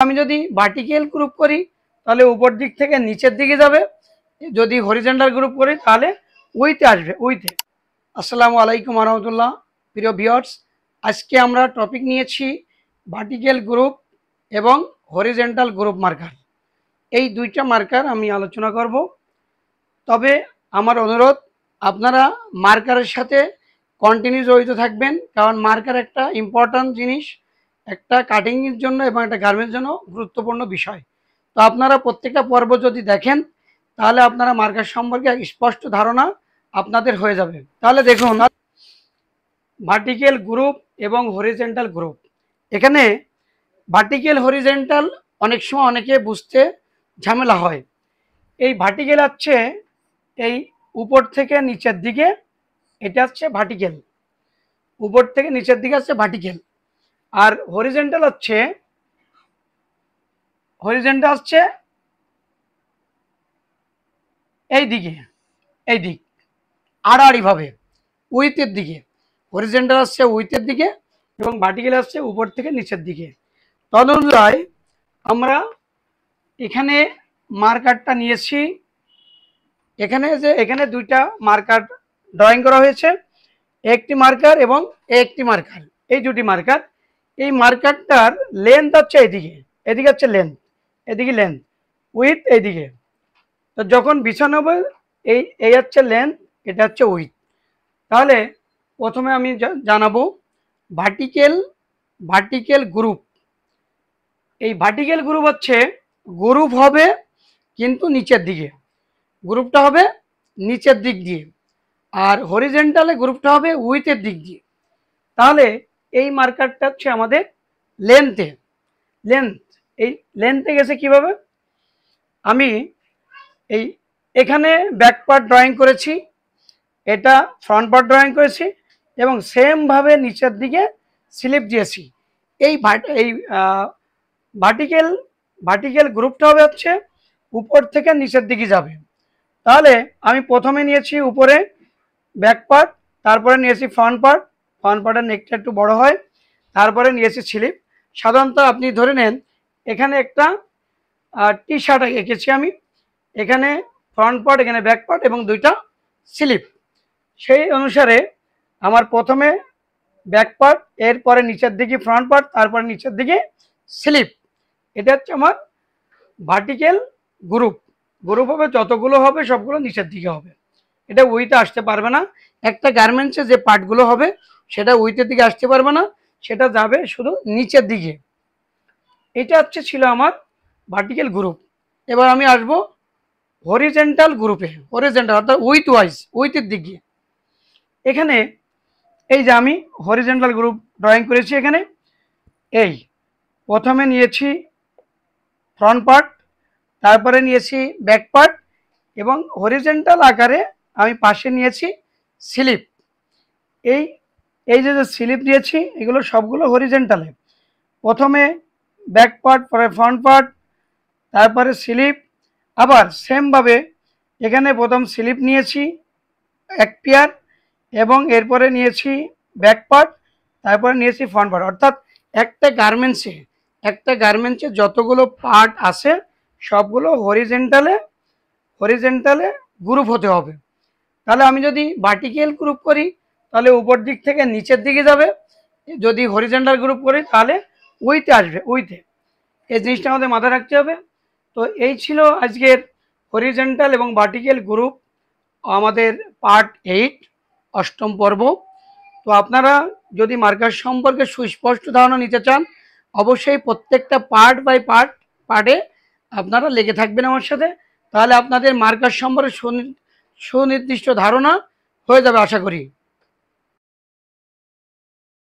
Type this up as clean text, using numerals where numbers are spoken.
আমি যদি vertical group করি তাহলে উপর দিক থেকে নিচের দিকে যাবে, যদি হরিজন্টাল গ্রুপ করি তাহলে উইতে আসবে, উইতে। আসসালামু আলাইকুম রহমতুল্লাহ। প্রিয় ভিউয়ার্স, আজকে আমরা টপিক নিয়েছি ভার্টিক্যাল গ্রুপ এবং হরিজন্টাল গ্রুপ মার্কার। এই দুইটা মার্কার আমি আলোচনা করব। তবে আমার অনুরোধ, আপনারা মার্কারের সাথে কন্টিনিউ জড়িত থাকবেন, কারণ মার্কার একটা ইম্পর্ট্যান্ট জিনিস, একটা কাটিংয়ের জন্য এবং একটা গার্মেন্টের জন্য গুরুত্বপূর্ণ বিষয়। তো আপনারা প্রত্যেকটা পর্ব যদি দেখেন তাহলে আপনারা মার্কার সম্পর্কে স্পষ্ট ধারণা আপনাদের হয়ে যাবে। তাহলে দেখুন, ভার্টিক্যাল গ্রুপ এবং হরিজন্টাল গ্রুপ। এখানে ভার্টিক্যাল হরিজন্টাল অনেক সময় অনেকে বুঝতে ঝামেলা হয়। এই ভার্টিক্যাল হচ্ছে এই উপর থেকে নিচের দিকে, এটা হচ্ছে ভার্টিক্যাল, উপর থেকে নিচের দিকে হচ্ছে ভার্টিক্যাল। আর হরিজন্টাল হচ্ছে এই দিকে, এই দিক আড়াআড়ি ভাবে উইথের দিকে। হরিজন্টাল আসছে উইথের দিকে এবং ভার্টিক্যাল আসছে উপর থেকে নিচের দিকে। তদনুযায়ী আমরা এখানে মার্কারটা নিয়েছি। এখানে দুইটা মার্কার ড্রয়িং করা হয়েছে, একটি মার্কার এবং একটি মার্কার, এই দুটি মার্কার। এই মার্কারটার লেন্থ হচ্ছে এদিকে, এদিকে হচ্ছে লেন্থ, এদিকে লেন্থ, উইথ এইদিকে। তো যখন বিছানো হবে এই হচ্ছে লেন্থ, এটা হচ্ছে উইথ। তাহলে প্রথমে আমি জানাবো ভার্টিক্যাল গ্রুপ। এই ভার্টিক্যাল গ্রুপ হচ্ছে গ্রুপ হবে কিন্তু নিচের দিকে, গ্রুপটা হবে নিচের দিক দিয়ে, আর হরিজন্টালে গ্রুপটা হবে উইথের দিক দিয়ে। তাহলে এই মার্কারটা হচ্ছে আমাদের লেন্থে, এই লেন্থে গেছে কিভাবে, আমি এই এখানে ব্যাক পার্ট ড্রয়িং করেছি, এটা ফ্রন্ট পার্ট ড্রয়িং করেছি এবং সেমভাবে নিচের দিকে স্লিপ দিয়েছি। এই ভার্টিক্যাল গ্রুপটা হবে হচ্ছে উপর থেকে নিচের দিকে যাবে। তাহলে আমি প্রথমে নিয়েছি উপরে ব্যাক পার্ট, তারপরে নিয়েছি ফ্রন্ট পার্টের নেকটা একটু বড় হয়, তারপরে নিয়েছি স্লিপ। সাধারণত আপনি ধরে নেন এখানে একটা টি শার্ট এঁকেছি আমি, এখানে ফ্রন্ট পার্ট, এখানে ব্যাক পার্ট এবং দুইটা স্লিপ। সেই অনুসারে আমার প্রথমে ব্যাক পার্ট, এরপরে নিচের দিকে ফ্রন্ট পার্ট, তারপরে নিচের দিকে স্লিপ। এটা হচ্ছে আমার ভার্টিক্যাল গ্রুপ। গ্রুপ হবে যতগুলো হবে সবগুলো নিচের দিকে হবে, এটা উইথে আসতে পারবে না। একটা গার্মেন্টসে যে পার্টগুলো হবে সেটা উইথের দিকে আসতে পারবে না, সেটা যাবে শুধু নিচের দিকে। এটা হচ্ছে ছিল আমার ভার্টিক্যাল গ্রুপ। এবার আমি আসবো হরিজন্টাল গ্রুপে, হরিজন্টাল অর্থাৎ উইথের দিকে। এখানে এই যে আমি হরিজন্টাল গ্রুপ ড্রয়িং করেছি, এখানে এই প্রথমে নিয়েছি ফ্রন্ট পার্ট, তারপরে নিয়েছি ব্যাক পার্ট এবং হরিজন্টাল আকারে আমি পাশে নিয়েছি স্লিপ। এই যে স্লিপ দিয়েছি এগুলো সবগুলো হরিজন্টালে, প্রথমে ব্যাক পার্ট, পরে ফ্রন্ট পার্ট, তারপরে স্লিপ। আবার সেমভাবে এখানে প্রথম স্লিপ নিয়েছি এক পেয়ার এবং এরপরে নিয়েছি ব্যাক পার্ট, তারপরে নিয়েছি ফ্রন্ট পার্ট। অর্থাৎ একটা গার্মেন্টসে যতগুলো পার্ট আছে সবগুলো হরিজন্টালে গ্রুপ হতে হবে। তাহলে আমি যদি ভার্টিক্যাল গ্রুপ করি তাহলে উপর দিক থেকে নিচের দিকে যাবে, যদি হরিজন্টাল গ্রুপ করি তাহলে উইথে আসবে, উইথে। এই জিনিসটা আমাদের মাথায় রাখতে হবে। তো এই ছিল আজকের হরিজন্টাল এবং ভার্টিক্যাল গ্রুপ, আমাদের পার্ট 8, অষ্টম পর্ব। তো আপনারা যদি মার্কার সম্পর্কে সুস্পষ্ট ধারণা নিতে চান অবশ্যই প্রত্যেকটা পার্ট বাই পার্টে আপনারা লেগে থাকবেন আমার সাথে, তাহলে আপনাদের মার্কার সম্পর্কে সুনির্দিষ্ট ধারণা হয়ে যাবে আশা করি।